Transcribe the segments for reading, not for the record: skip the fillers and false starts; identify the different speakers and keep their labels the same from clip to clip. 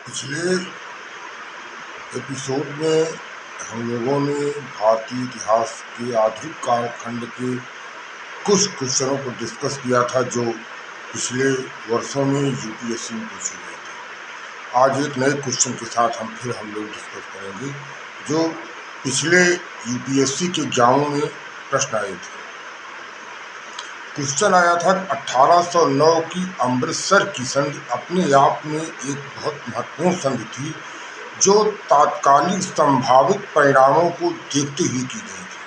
Speaker 1: पिछले एपिसोड में हम लोगों ने भारतीय इतिहास के आधुनिक कालखंड के कुछ क्वेश्चनों को डिस्कस किया था जो पिछले वर्षों में यूपीएससी में पूछे गए थे। आज एक नए क्वेश्चन के साथ हम लोग डिस्कस करेंगे जो पिछले यूपीएससी के एग्जामों में प्रश्न आए थे। क्वेश्चन आया था 1809 की अमृतसर की संधि अपने आप में एक बहुत महत्वपूर्ण संधि थी जो तात्कालिक संभावित परिणामों को देखते हुए की गई थी।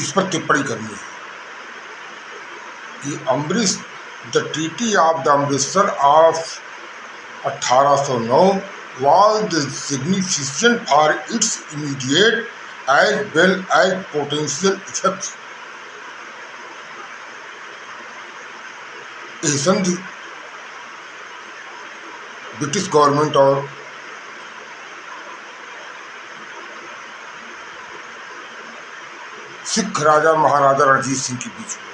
Speaker 1: इस पर टिप्पणी करनी है कि the treaty of the Amritsar of 1809 was significant for its immediate as well as potential effects. यह संधि ब्रिटिश गवर्नमेंट और सिख राजा महाराजा रणजीत सिंह के बीच हुई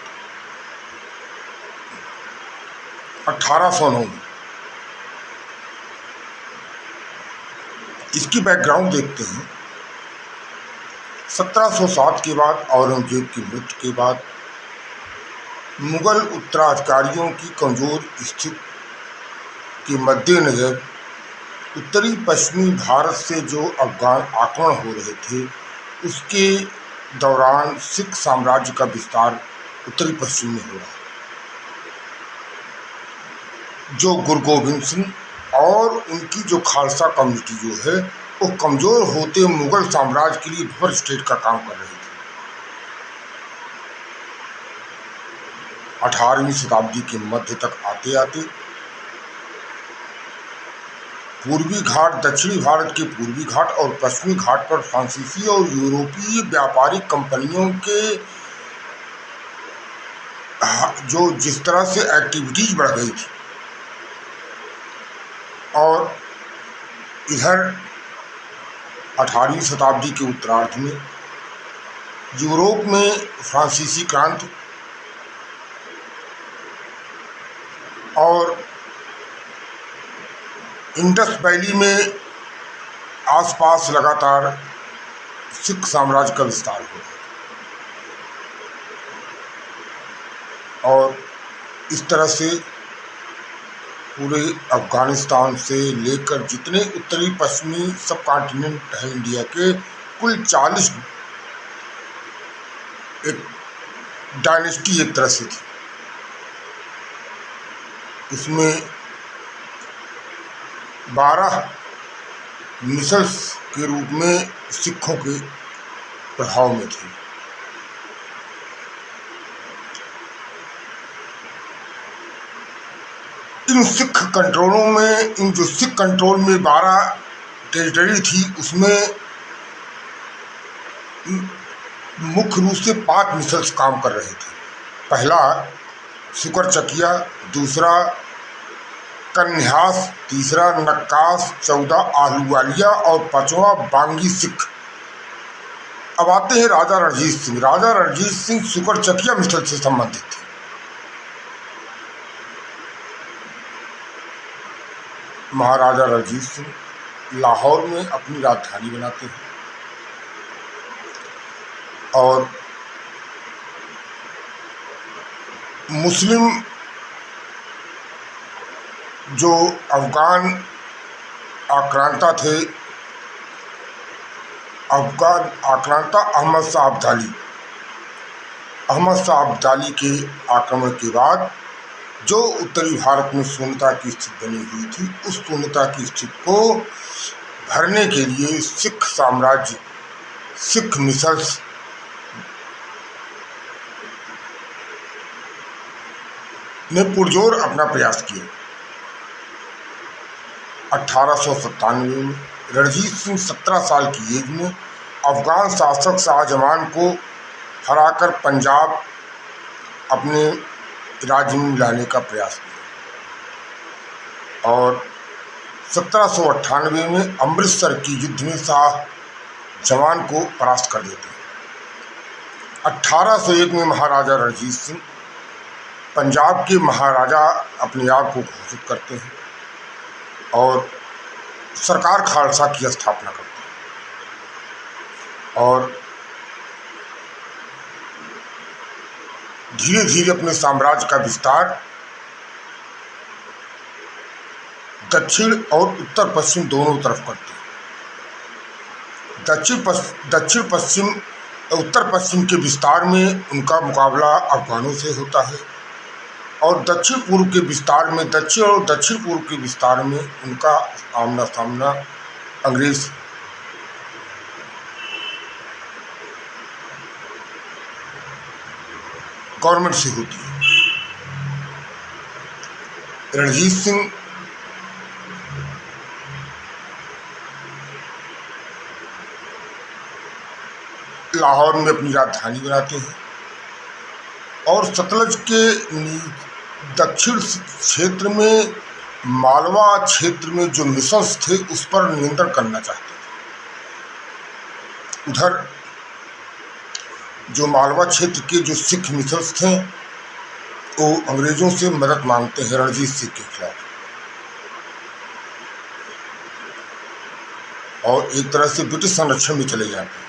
Speaker 1: 1809 में। इसकी बैकग्राउंड देखते हैं। 1707 के बाद औरंगजेब की मृत्यु के बाद मुगल उत्तराधिकारियों की कमजोर स्थिति के मद्देनजर उत्तरी पश्चिमी भारत से जो अफगान आक्रमण हो रहे थे उसके दौरान सिख साम्राज्य का विस्तार उत्तरी पश्चिम में हो रहा है। जो गुरु गोबिंद सिंह और उनकी जो खालसा कम्युनिटी जो है वो कमज़ोर होते मुगल साम्राज्य के लिए बफर स्टेट का काम कर रही थी। 18वीं शताब्दी के मध्य तक आते आते पूर्वी घाट, दक्षिणी भारत के पूर्वी घाट और पश्चिमी घाट पर फ्रांसीसी और यूरोपीय व्यापारिक कंपनियों के जो जिस तरह से एक्टिविटीज बढ़ गई थी और इधर 18वीं शताब्दी के उत्तरार्ध में यूरोप में फ्रांसीसी क्रांति और इंडस वैली में आसपास लगातार सिख साम्राज्य का विस्तार हो रहा और इस तरह से पूरे अफगानिस्तान से लेकर जितने उत्तरी पश्चिमी सब कॉन्टिनेंट है इंडिया के कुल 40 एक डायनेस्टी एक तरह से थी। उसमें 12 मिसल्स के रूप में सिखों के प्रभाव में थे। इन सिख कंट्रोलों में इन जो सिख कंट्रोल में 12 टेरिटरी थी उसमें मुख्य रूप से 5 मिसल्स काम कर रहे थे। पहला सुकर चकिया, दूसरा कन्यास, तीसरा नक्कास, 14 आहलूवालिया और 5वां बांगी सिख। अब आते हैं राजा रणजीत सिंह। राजा रणजीत सिंह सुकर चकिया मिसल से संबंधित थे। महाराजा रणजीत सिंह लाहौर में अपनी राजधानी बनाते हैं और मुस्लिम जो अफगान आक्रांता थे, अफगान आक्रांता अहमद शाह अब्दाली के आक्रमण के बाद जो उत्तरी भारत में शून्यता की स्थिति बनी हुई थी उस शून्यता की स्थिति को भरने के लिए सिख साम्राज्य, सिख मिसल्स ने पुरजोर अपना प्रयास किया। 1897 में रणजीत सिंह 17 साल की एज में अफगान शासक शाहजमान को हराकर पंजाब अपने राज्य में लाने का प्रयास किया और 1798 में अमृतसर की युद्ध में शाहजमान को परास्त कर देते हैं। 1801 में महाराजा रणजीत सिंह पंजाब के महाराजा अपने आप को घोषित करते हैं और सरकार खालसा की स्थापना करते हैं और धीरे धीरे अपने साम्राज्य का विस्तार दक्षिण और उत्तर पश्चिम दोनों तरफ करते हैं। दक्षिण पश्चिम उत्तर पश्चिम के विस्तार में उनका मुकाबला अफगानों से होता है और दक्षिण पूर्व के विस्तार में दक्षिण पूर्व के विस्तार में उनका आमना सामना अंग्रेज गवर्नमेंट से होती है। रणजीत सिंह लाहौर में अपनी राजधानी बनाते हैं और सतलज के दक्षिण क्षेत्र में मालवा क्षेत्र में जो मिशंस थे उस पर नियंत्रण करना चाहते थे। उधर जो मालवा क्षेत्र के जो सिख मिशंस थे वो अंग्रेजों से मदद मांगते हैं रणजीत सिंह के खिलाफ और एक तरह से ब्रिटिश संरक्षण में चले जाते हैं।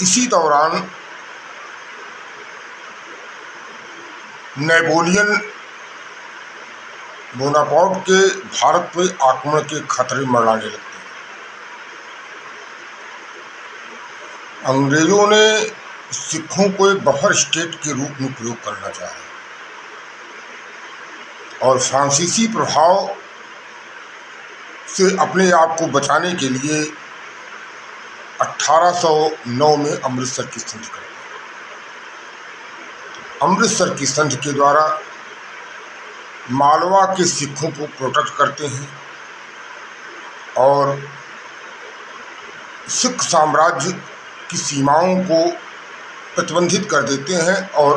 Speaker 1: इसी दौरान नेपोलियन बोनापार्ट के भारत पर आक्रमण के खतरे मंडराने लगते हैं। अंग्रेजों ने सिखों को एक बफर स्टेट के रूप में प्रयोग करना चाहा और फ्रांसीसी प्रभाव से अपने आप को बचाने के लिए 1809 में अमृतसर की संधि करते हैं। अमृतसर की संधि के द्वारा मालवा के सिखों को प्रोटेक्ट करते हैं और सिख साम्राज्य की सीमाओं को प्रतिबंधित कर देते हैं और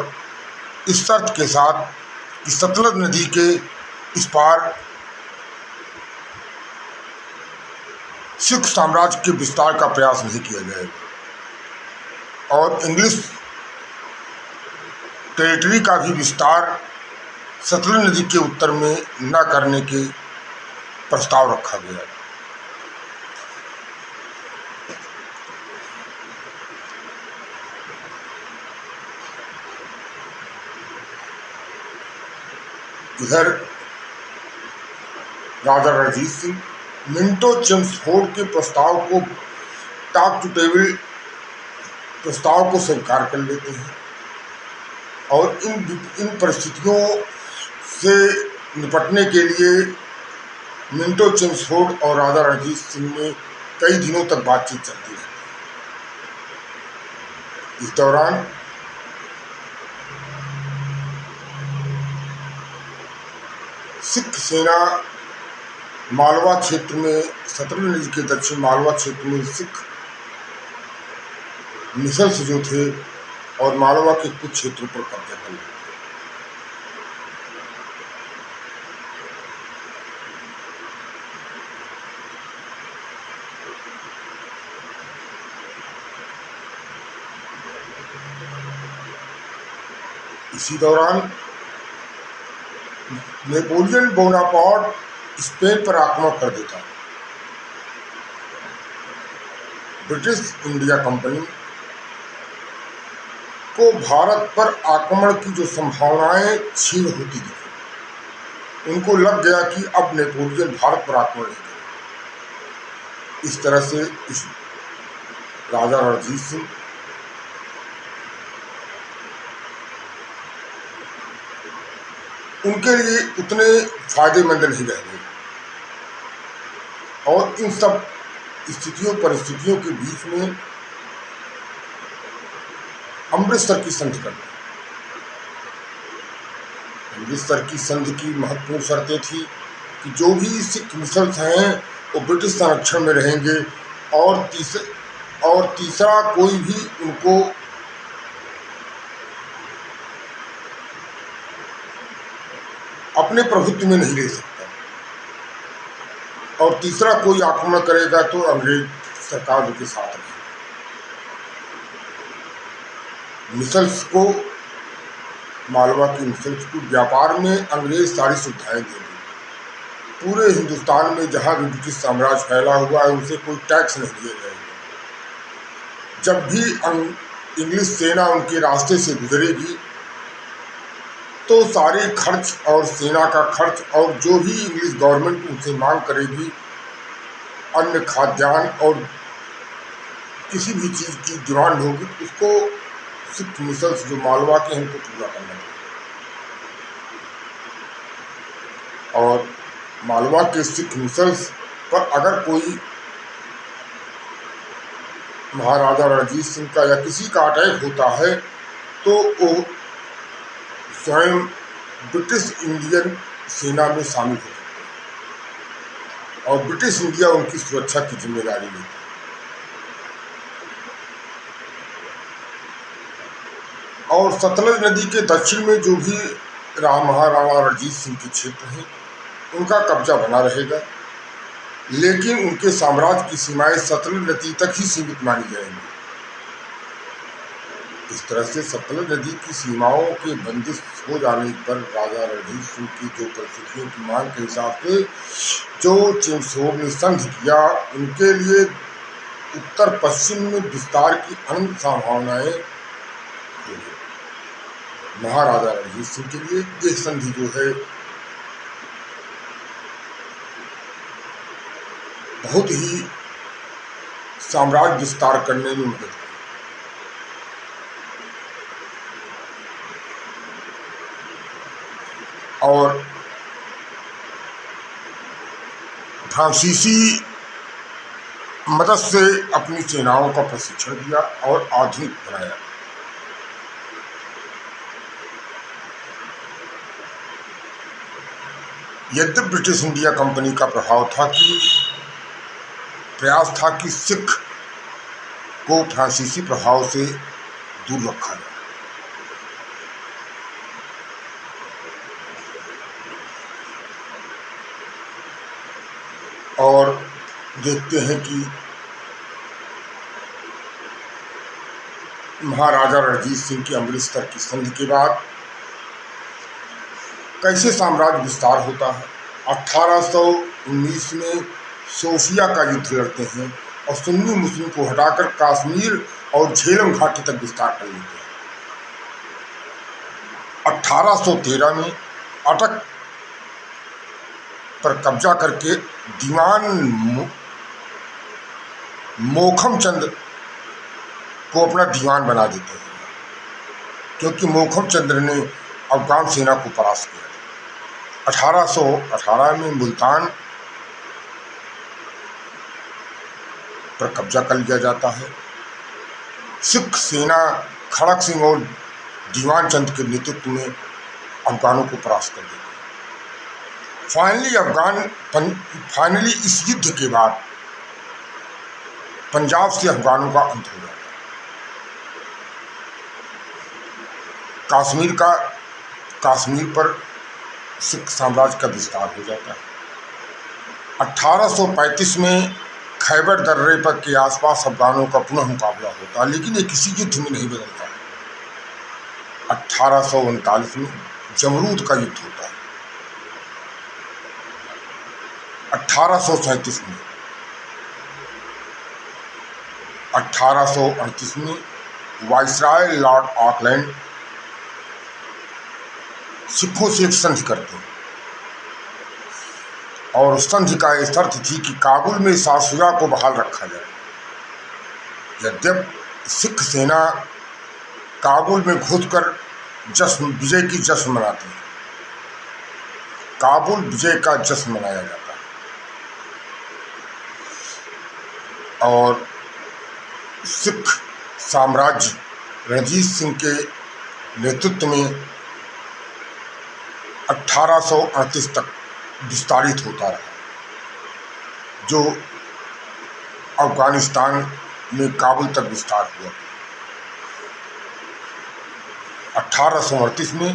Speaker 1: इस शर्त के साथ कि सतलज नदी के इस पार सिख साम्राज्य के विस्तार का प्रयास नहीं किया जाएगा और इंग्लिश टेरिटरी का भी विस्तार सतलज नदी के उत्तर में न करने के प्रस्ताव रखा गया। इधर राजा रणजीत सिंह मिंटो चेम्सफोर्ड के प्रस्ताव को टॉप टू टेबल प्रस्ताव को स्वीकार कर लेते हैं और इन परिस्थितियों से निपटने के लिए मिंटो चेम्सफोर्ड और राजा रणजीत सिंह में कई दिनों तक बातचीत चलती रही। इस दौरान सिख सेना मालवा क्षेत्र में सतलज नदी के दक्षिण मालवा क्षेत्र में सिख मिशंस जो थे और मालवा के कुछ क्षेत्रों पर कब्जा कर लिया। इसी दौरान नेपोलियन बोनापार्ट स्पेन पर आक्रमण कर देता है। ब्रिटिश इंडिया कंपनी को भारत पर आक्रमण की जो संभावनाएं क्षीण होती थी, उनको लग गया कि अब नेपोलियन भारत पर आक्रमण नहीं करेगा। इस तरह से इस राजा रणजीत सिंह उनके लिए उतने फायदेमंद नहीं रह गए और इन सब परिस्थितियों के बीच में अमृतसर की संधि कर दी। अमृतसर की संधि की महत्वपूर्ण शर्तें थी कि जो भी सिख मिशंस हैं वो ब्रिटिश संरक्षण में रहेंगे और तीसरा कोई भी उनको अपने प्रभुत्व में नहीं ले सकता और तीसरा कोई आक्रमण करेगा तो अंग्रेज सरकार उनके साथ रहे। मिसल्स को मालवा की मिसल्स को व्यापार में अंग्रेज सारी सुविधाएं देंगे। पूरे हिंदुस्तान में जहां भी ब्रिटिश साम्राज्य फैला हुआ है उनसे कोई टैक्स नहीं दिए जाएंगे। जब भी इंग्लिश सेना उनके रास्ते से गुजरेगी तो सारे खर्च और सेना का खर्च और जो भी इंग्लिश गवर्नमेंट उनसे मांग करेगी, अन्य खाद्यान्न और किसी भी चीज़ की डिमांड होगी, उसको सिख मिसल्स जो मालवा के हैं उनको पूरा करना चाहिए। और मालवा के सिख मिसल्स पर अगर कोई महाराजा रणजीत सिंह का या किसी का अटैक होता है तो वो स्वयं ब्रिटिश इंडियन सेना में शामिल हो सकते हैं और ब्रिटिश इंडिया उनकी सुरक्षा की जिम्मेदारी लेती है। और सतलज नदी के दक्षिण में जो भी महाराणा रणजीत सिंह के क्षेत्र हैं उनका कब्जा बना रहेगा, लेकिन उनके साम्राज्य की सीमाएं सतलज नदी तक ही सीमित मानी जाएंगी। इस तरह से सतलज नदी की सीमाओं के बंदिश हो जाने पर राजा रणजीत सिंह की जो परिस्थितियों की मांग के हिसाब से जो चिंगसोब ने संधि किया, उनके लिए उत्तर पश्चिम में विस्तार की अनंत संभावनाएं महाराजा रणजीत सिंह के लिए यह संधि जो है बहुत ही साम्राज्य विस्तार करने में मदद की। और फ्रांसीसी मदद से अपनी सेनाओं का प्रशिक्षण दिया और आधुनिक बनाया। यद्यपि ब्रिटिश इंडिया कंपनी का प्रयास था कि सिख को फ्रांसीसी प्रभाव से दूर रखा जाए। और देखते हैं कि महाराजा रणजीत सिंह की अमृतसर की संधि के बाद कैसे साम्राज्य विस्तार होता है। 1819 में सोफिया का युद्ध लड़ते हैं और सुन्नी मुस्लिम को हटाकर कश्मीर और झेलम घाटी तक विस्तार कर लेते हैं। 1813 में अटक पर कब्जा करके दीवान मोखम चंद को अपना दीवान बना देते हैं, क्योंकि मोखम चंद्र ने अफगान सेना को परास्त किया। 1818 में मुल्तान पर कब्जा कर लिया जाता है। सिख सेना खड़क सिंह और दीवान चंद के नेतृत्व में अफगानों को परास्त कर देती है। फाइनली इस युद्ध के बाद पंजाब से अफगानों का अंत हो जाता है। कश्मीर पर सिख साम्राज्य का विस्तार हो जाता है। 1835 में खैबर दर्रे पर के आसपास अफगानों का पुनः मुकाबला होता है, लेकिन ये किसी युद्ध में नहीं बदलता है। 1839 में जमरूद का युद्ध होता है। 1837 में 1838 में वाइसराय लॉर्ड ऑकलैंड सिखों से एक संधि करते हैं और उस संधि का यह शर्त थी कि काबुल में शाह को बहाल रखा जाए। यद्यपि सिख सेना काबुल में घुसकर विजय की जश्न मनाती है। काबुल विजय का जश्न मनाया जाता है और सिख साम्राज्य रणजीत सिंह के नेतृत्व में 1838 तक विस्तारित होता रहा, जो अफगानिस्तान में काबुल तक विस्तार हुआ। 1838 में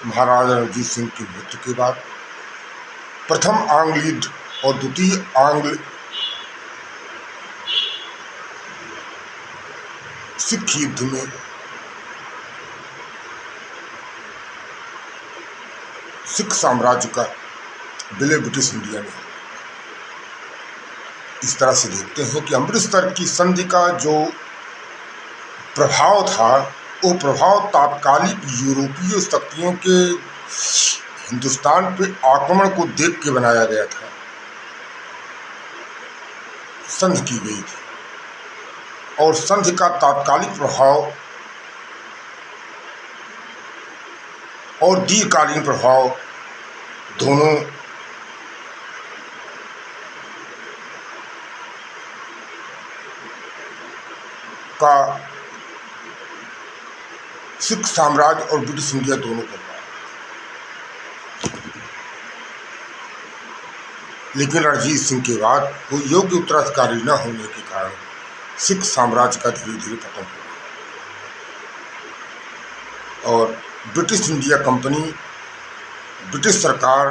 Speaker 1: महाराजा रणजीत सिंह की मृत्यु के बाद प्रथम आंग्ल युद्ध और सिख युद्ध में सिख साम्राज्य का विलय ब्रिटिश इंडिया में। इस तरह से देखते हैं कि अमृतसर की संधि का जो प्रभाव था, वो प्रभाव तात्कालिक यूरोपीय शक्तियों के हिंदुस्तान पे आक्रमण को देख के बनाया गया था, संधि की गई थी। और संधि का तात्कालिक प्रभाव और दीर्घकालीन प्रभाव दोनों का सिख साम्राज्य और ब्रिटिश इंडिया दोनों पर पड़ा। लेकिन रणजीत सिंह के बाद कोई योग्य उत्तराधिकारी न होने के कारण सिख साम्राज्य का धीरे धीरे पतन हो गया और ब्रिटिश इंडिया कंपनी, ब्रिटिश सरकार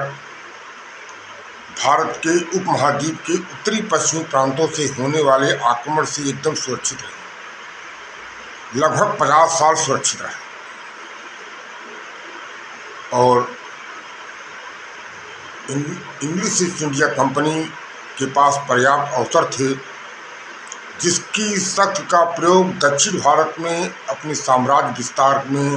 Speaker 1: भारत के उपमहाद्वीप के उत्तरी पश्चिमी प्रांतों से होने वाले आक्रमण से एकदम सुरक्षित रही, लगभग 50 साल सुरक्षित रहे। और इंग्लिश ईस्ट इंडिया कंपनी के पास पर्याप्त अवसर थे, जिसकी शक्ति का प्रयोग दक्षिण भारत में अपने साम्राज्य विस्तार में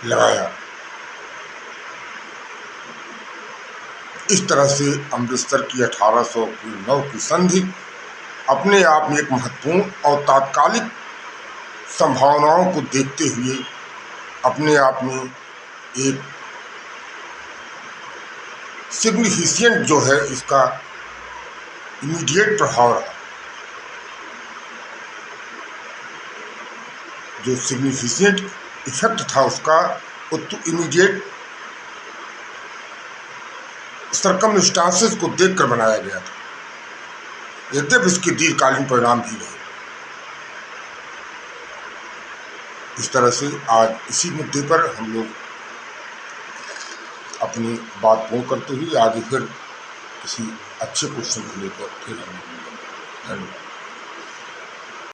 Speaker 1: लगाया। इस तरह से अमृतसर की 1809 की संधि अपने आप में एक महत्वपूर्ण और तात्कालिक संभावनाओं को देखते हुए अपने आप में एक सिग्निफिकेंट जो है, इसका इमीडिएट प्रभाव रहा। जो सिग्निफिकेंट इफेक्ट था उसका इमीडिएट सर्कमस्टांसेस को देखकर बनाया गया था, यद्यपि इसके दीर्घकालीन परिणाम भी रहे। इस तरह से आज इसी मुद्दे पर हम लोग अपनी बात पूर्ण करते हुए आगे फिर किसी अच्छे क्वेश्चन को लेकर फिर हम धन्यवाद।